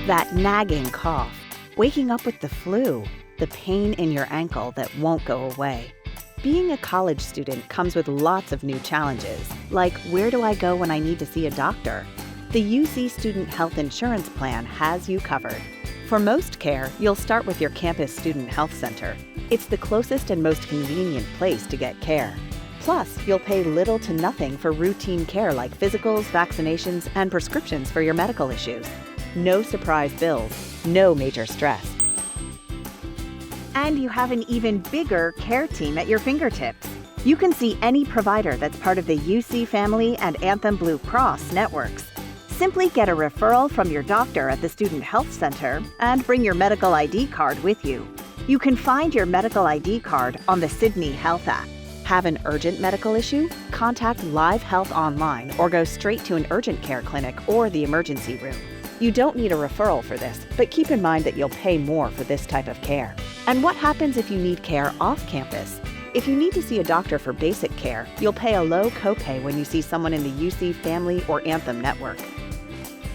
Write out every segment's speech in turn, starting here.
That nagging cough, waking up with the flu, the pain in your ankle that won't go away. Being a college student comes with lots of new challenges, like where do I go when I need to see a doctor? The UC Student Health Insurance Plan has you covered. For most care, you'll start with your campus student health center. It's the closest and most convenient place to get care. Plus, you'll pay little to nothing for routine care like physicals, vaccinations, and prescriptions for your medical issues. No surprise bills, no major stress. And you have an even bigger care team at your fingertips. You can see any provider that's part of the UC Family and Anthem Blue Cross networks. Simply get a referral from your doctor at the Student Health Center and bring your medical ID card with you. You can find your medical ID card on the Sydney Health app. Have an urgent medical issue? Contact Live Health online or go straight to an urgent care clinic or the emergency room. You don't need a referral for this, but keep in mind that you'll pay more for this type of care. And what happens if you need care off campus? If you need to see a doctor for basic care, you'll pay a low copay when you see someone in the UC Family or Anthem network.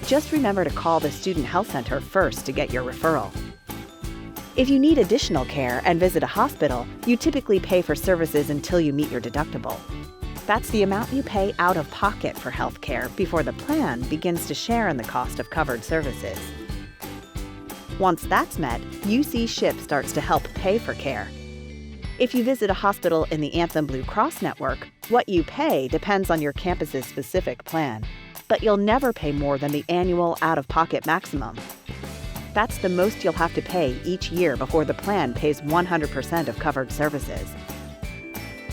Just remember to call the Student Health Center first to get your referral. If you need additional care and visit a hospital, you typically pay for services until you meet your deductible. That's the amount you pay out of pocket for health care before the plan begins to share in the cost of covered services. Once that's met, UCSHIP starts to help pay for care. If you visit a hospital in the Anthem Blue Cross network, what you pay depends on your campus's specific plan, but you'll never pay more than the annual out-of-pocket maximum. That's the most you'll have to pay each year before the plan pays 100% of covered services.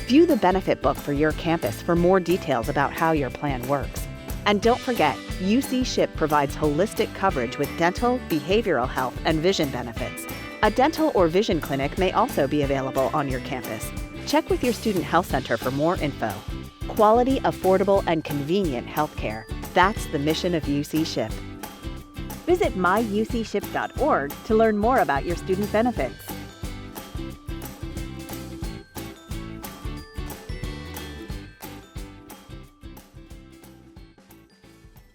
View the benefit book for your campus for more details about how your plan works. And don't forget, UCSHIP provides holistic coverage with dental, behavioral health, and vision benefits. A dental or vision clinic may also be available on your campus. Check with your student health center for more info. Quality, affordable, and convenient healthcare. That's the mission of UCSHIP. Visit myucship.org to learn more about your student benefits.